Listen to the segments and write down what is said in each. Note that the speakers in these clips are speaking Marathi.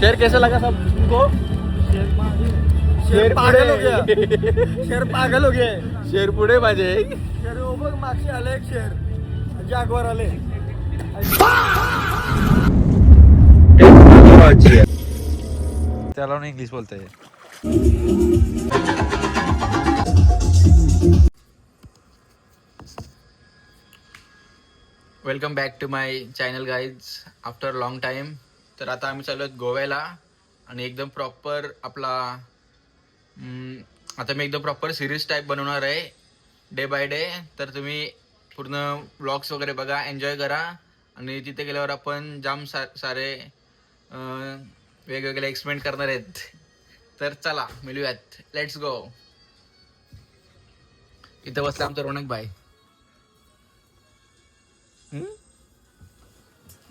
शेर कैसा लगा सब तुमको? शेर पागल हो गया. शेर पागल हो गया. शेर पुढे माझे. शेर हो बघ मागचे आले एक शेर. जागवार आले. त्याला इंग्लिश बोलता येईल. Welcome back to my channel guys after long time. तर आता आम्ही चालू आहेत गोव्याला आणि एकदम प्रॉपर आपला आता मी एकदम प्रॉपर सिरीज टाईप बनवणार आहे डे बाय डे. तर तुम्ही पूर्ण व्लॉग्स वगैरे बघा, एन्जॉय करा आणि तिथे गेल्यावर आपण जाम सारे वेगवेगळे एक्सपेरिमेंट करणार आहेत. तर चला मिळूयात, लेट्स गो. इथं बसला आमचा रोनक भाई.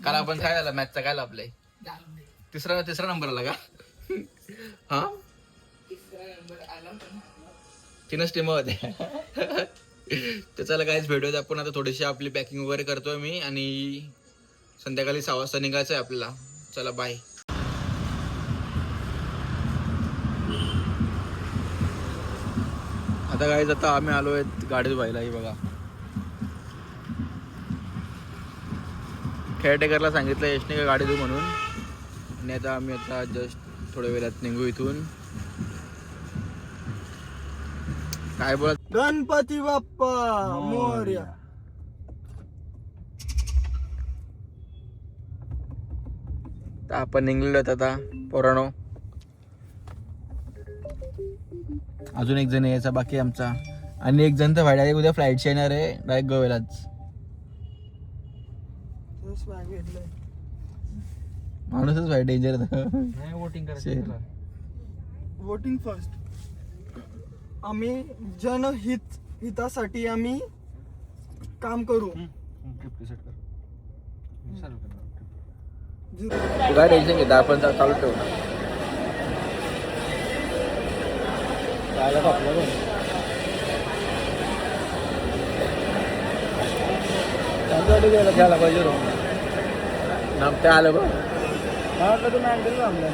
काल आपण काय झालं मॅचचा काय आपले तिसरा नंबर आला का? हा तीनच टीम होते. तर चला काहीच भेटूयात आपण. आता थोडीशी आपली पॅकिंग वगैरे करतोय मी आणि संध्याकाळी 6 वाजता निघायचं आहे आपल्याला. चला बाय. आता काय आता आम्ही आलोय गाडी धुवायला. ही बघा केअरटेकरला सांगितलं यशने का गाडी धु म्हणून. आणि आता आम्ही जस्ट थोड्या वेळात निघू इथून. काय बोलत? गणपती बाप्पा मोरया. तर आपण निघलेलो आहेत आता पोरानो. अजून एक जण यायचा बाकी आमचा आणि एक जण तर डायरेक्ट उद्या फ्लाईटची येणार आहे डायरेक्ट गोव्यालाच. माणूसच भाई डेंजर. वोटिंग करायचं. Voting first. आम्ही हितासाठी आम्ही काम करू. काय टेन्शन घेता आपण चालू ठेवू ना. घ्यायला पाहिजे नाम ते आलं बघ. मॅन्डल थांबला.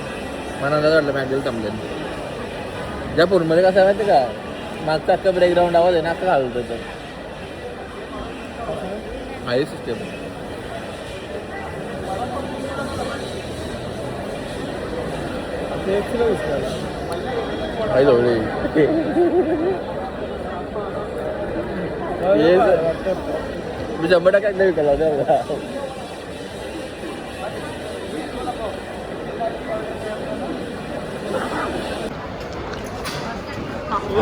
मला वाटलं मॅगझीन थांबले. जयपूरमध्ये कसं माहिती का, मागचा अख्खा ब्रेकग्राऊंड आवाज आहे ना, अख्खा घालतो तर आहे सिस्टम. मी 100% नाही विकला होता.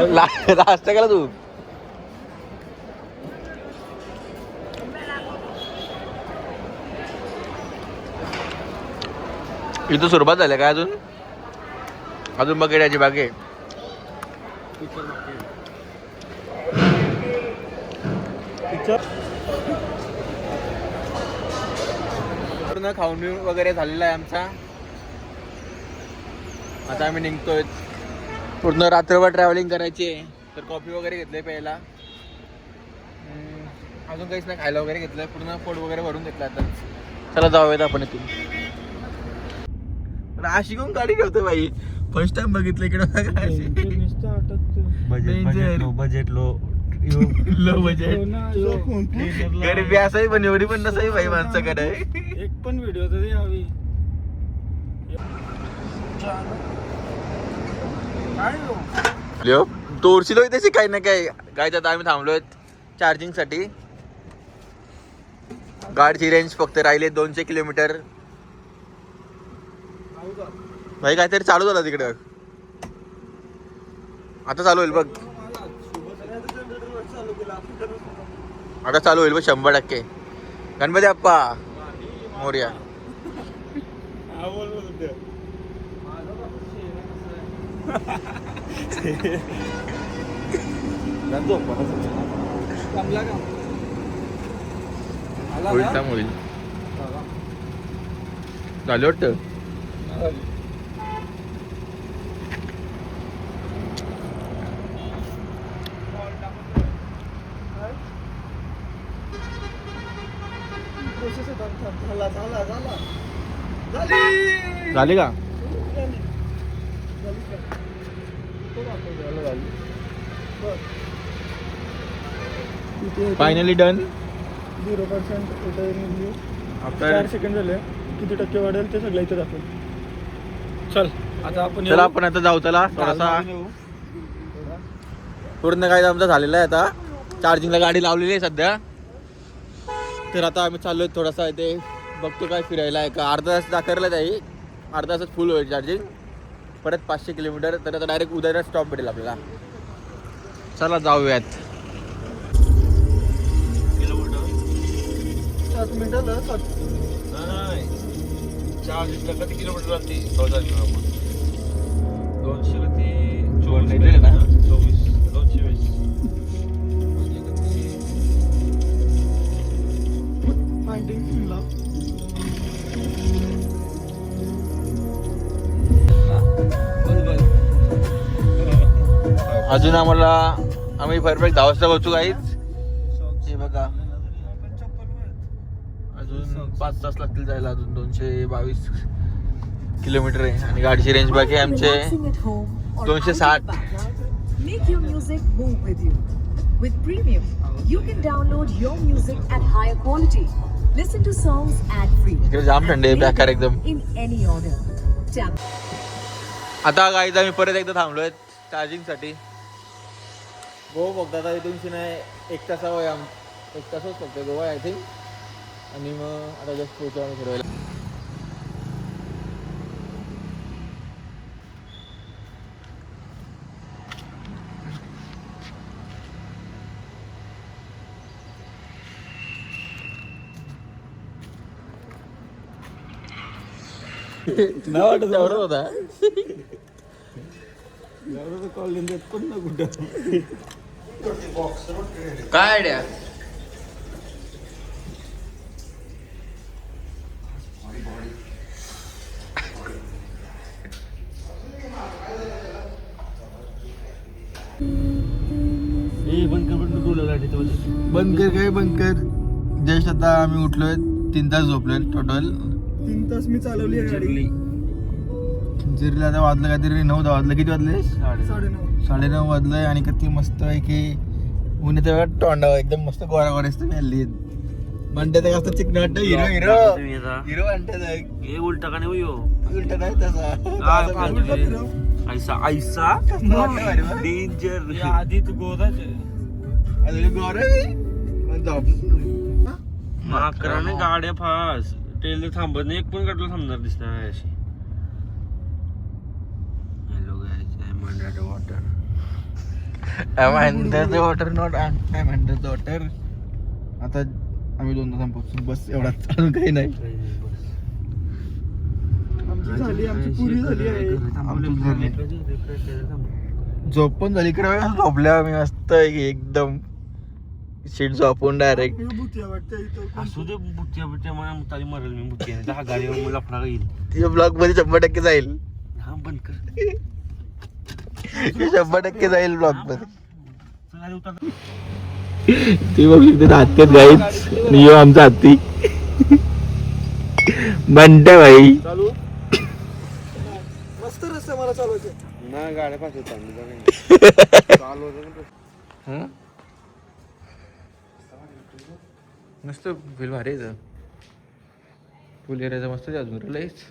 लास्ट का तू इथं सुरुवात झाली काय? अजून बघायची बाकी. पूर्ण खाऊन वगैरे झालेला आहे आमचा. आता आम्ही निघतोय. पूर्ण रात्रभर ट्रॅव्हलिंग करायची आहे. तर कॉफी वगैरे घेतलंय प्यायला. अजून काहीच नाही खायला वगैरे घेतलंय. पूर्ण पोट वगैरे भरून घेतलं आता. चला जाऊयात आपण इथून. अशी कोण गाडी ठेवतो बाई? फर्स्ट टाइम बघितलं इकडे. बजेट लो बजेट गरीबी असाही पण एवढी पण नसाही बाई माणसाकडे. एक पण व्हिडिओ तरी हवी. तोरशिलो त्याची काही ना काही. काय आता आम्ही थांबलोय चार्जिंग साठी. गाडीची रेंज फक्त राहिले 200 किलोमीटर. भाई काहीतरी चालू झालं तिकडे. आता चालू होईल बघ. आता चालू होईल बघ 100%. गणपती बाप्पा मोरया. होईल झालं वाटतं. झाली का? झाली बघ किती फायनली डन 0% इथे निघली आफ्टर 4 सेकंड झाले किती टक्के वाढेल ते सगळं इथे दाखवू चल आता आपण चला आपण आता जाऊ त्याला थोडासा पूर्ण काय आमचा झालेला आहे आता चार्जिंगला गाडी लावलेली आहे सध्या तर आता आम्ही चाललोय थोडासा इथे बघतो काय फिरायला आहे का अर्धा तास दाखवला आहे अर्धा तासात फुल होईल चार्जिंग परत 500 किलोमीटर तर आता डायरेक्ट उद्या स्टॉप भेटेल आपल्याला चला जाऊयात 7 मिनिटाला 7 चार्जिंगला किती किलोमीटर लागते 200 अजून आम्हाला आम्ही परफेक्ट 10 वाजता पोहोचू काहीच हे बघा अजून 5 तास लागतील जायला अजून 222 किलोमीटर आहे आणि गाडीची रेंज बाकी आहे आमचे 260 Make your music move with you. With Premium, you can download your music at higher quality. Listen to songs ad-free. इकडे जाम थंडी आहे बेकार एकदम In any order. Tap. आता गाईज आम्ही परत एकदा थांबलोय चार्जिंग साठी गोवा बघता आता इथून नाही 1 तासावर आहे 1 तासच फक्त गोवा आय थिंक आणि मग आता जस्ट पोहोचलो आम्ही फिरवायला नाही वाटत तेवढंच होता कॉल देत पण ना कुठं काय आयडिया बंद कर काय बंद कर जस्ट आता आम्ही उठलोय 3 तास झोपलोय टोटल 3 तास मी चालवली आहे गाडी जिरला आता वाजलं काहीतरी 9-10 वाजलं किती वाजले 9:30 9:30 वाजलंय आणि किती मस्त आहे की ऊन येते बघा तोंडावर एकदम मस्त गोरा गोरा असतं हल्ली म्हणते ते कसं चिकन वाटतं हिरो हिरो हिरो म्हणतात ये उलटा का नहीं हो उलट नाही तसा ऐसा ऐसा कसं वाटतं भारी बा? डेंजर आधी तू गोदाच अरे गोरा आहे मग झोप- माकराने गाड्या फास टेलर थांबत नाही एक पण गाडीला थांबणार दिसणार नाही अशी hello guys I under water I'm under the water, not I'm under the water. आता आम्ही 2 तासांनी पोहोचू बस एवढा अजून काही नाही आमची झाली आमची पुरी झाली आहे झोप पण झाली इकडे झोपल्या मी मस्त एकदम सीट झोपून डायरेक्ट भूतिया वाटतं इथं असू दे बुट्ट्या बुट्ट्या मला तारी मरेल मी बुट्ट्या दहा गाडीवर मला लफडा येईल तिच्या ब्लॉग मध्ये 100% जाईल हा बंद कर 100% जाईल ब्लॉग मध्ये चल गाडी उतर ती बघ शकते हत्तीत गाईच आणि यो आमचा हत्ती म्हणते भाई चालू मस्त रस्ते मला चालवायचे ना गाड्या पास चालू मस्त फील भारी आहे फुल एरियाचं मस्त अजून लईच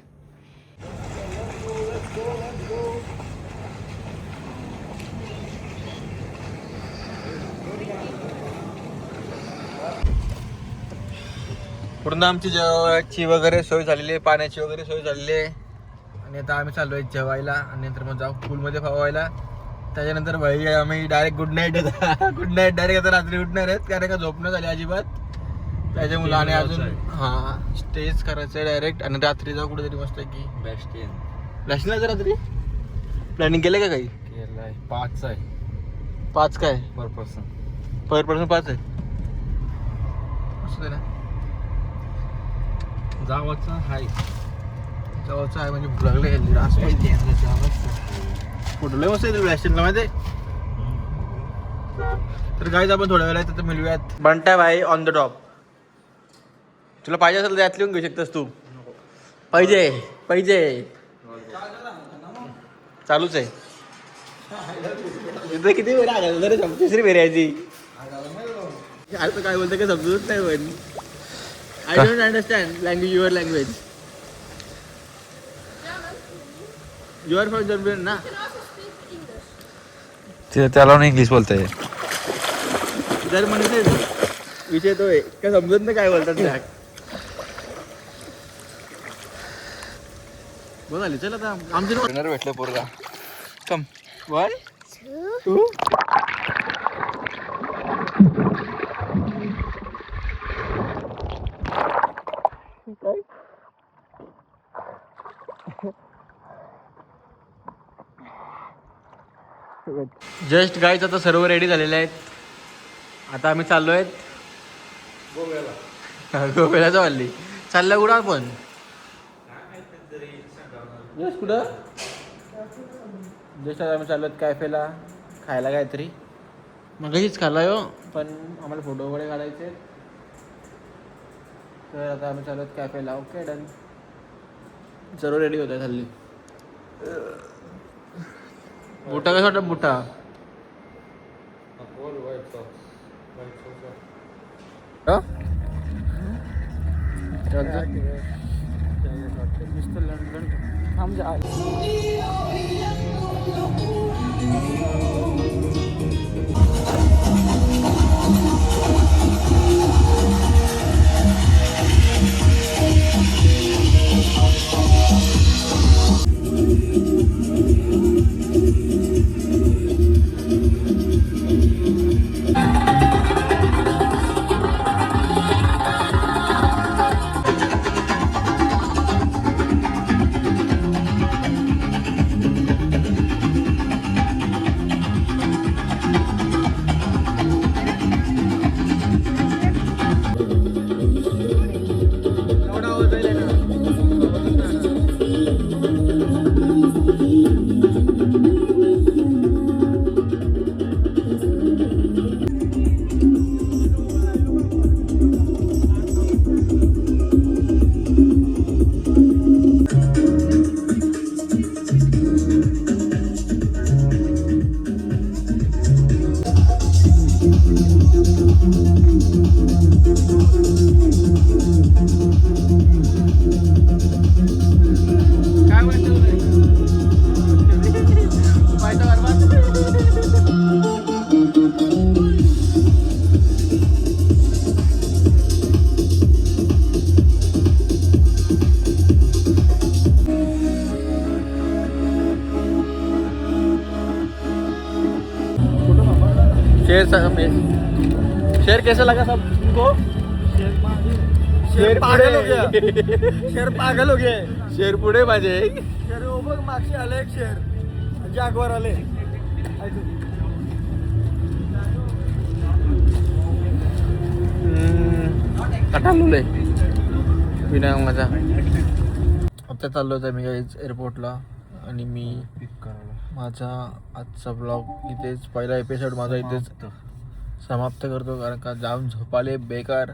पूर्ण आमची जेवायची वगैरे सोय झालेली आहे पाण्याची वगैरे सोय झालेली आहे आणि आता आम्ही चाललोय जेवायला आणि नंतर मग जाऊ पूलमध्ये पोहायला त्याच्यानंतर भाई आम्ही direct good night good night direct आता रात्री उठणार आहेत कारण का झोपणं झाली अजिबात त्याच्यामुळे आणि अजून हा स्टेज करायचं डायरेक्ट आणि रात्री जाऊ कुठेतरी मस्त की बेस्ट नॅशनल रात्री प्लॅनिंग केलं का काही 5 आहे 5 काय पर पर्सन पर पर्सन 5 आहे असं आहे ना जावाचा हाय जवळचं आहे म्हणजे भूक लागले कुठलं मस्त येईल रॅशनला माहिती तर गाईज आपण थोड्या वेळा तिथं मिळूयात बंटा भाई ऑन द टॉप तुला पाहिजे असेल तर यात लिहून घेऊ शकतोस तू पाहिजे पाहिजे चालूच आहे इथं किती वेळ लागला तरी तिसरी फेरायची आता काय बोलतं काय समजत नाही पण I don't understand language your language you are from Germany ना त्याला इंग्लिश बोलताय जर्मनीचे विषय तो आहे काय समजत नाही काय बोलतात त्या बघ आली चल आता आमचे ट्रेनर भेटलं पोरगा कम 1 2 जस्ट गाईज आता सर्व रेडी झालेले आहेत आता आम्ही चाललो आहेत गोव्याला चालली चाललं कुठं आपण जस्ट कुठं जस्ट आता आम्ही चाललो आहेत कॅफेला खायला काहीतरी मग काहीच खाल्ला हो पण आम्हाला फोटो वगैरे काढायचे तर आता आम्ही चाललो आहेत कॅफेला ओके डन सर्व रेडी होत आहे हल्ली बुटा कसं वाटतं बुटा शेर कैसा लगा सब तुमको शेर पागल हो गया शेर पागल हो गया शेर पुढे माझे शेर बघ मागशी आले एक शेर जागवार आले कटालुले विनायक माझा आता चाललो होता मी एअरपोर्टला आणि मी माझा आजचा ब्लॉग इथेच पहिला एपिसोड माझा इथेच समाप्त करतो कारण का जाम झोपाले बेकार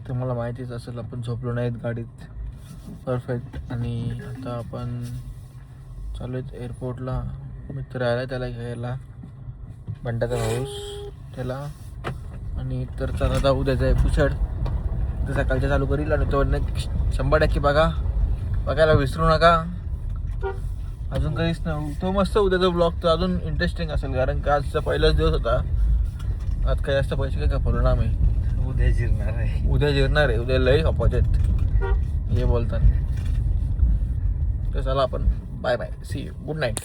तुम्हाला माहितीच असेल आपण झोपलो नाहीत गाडीत परफेक्ट आणि आता आपण चालू आहेत एअरपोर्टला मित्र आला त्याला घ्यायला बंडाचा हाऊस त्याला आणि तर चला आता उद्याचा एपिसोड तर सकाळच्या चालू करील आणि तो 100% बघायला विसरू नका अजून काहीच नाही तो मस्त उद्याचा ब्लॉग तर अजून इंटरेस्टिंग असेल कारण का आजचा पहिलाच दिवस होता आज काही जास्त पैसे काय खपवलं मी उद्या जिरणार आहे उद्या लई खपायचे हे बोलतात तर चला आपण bye bye see you good night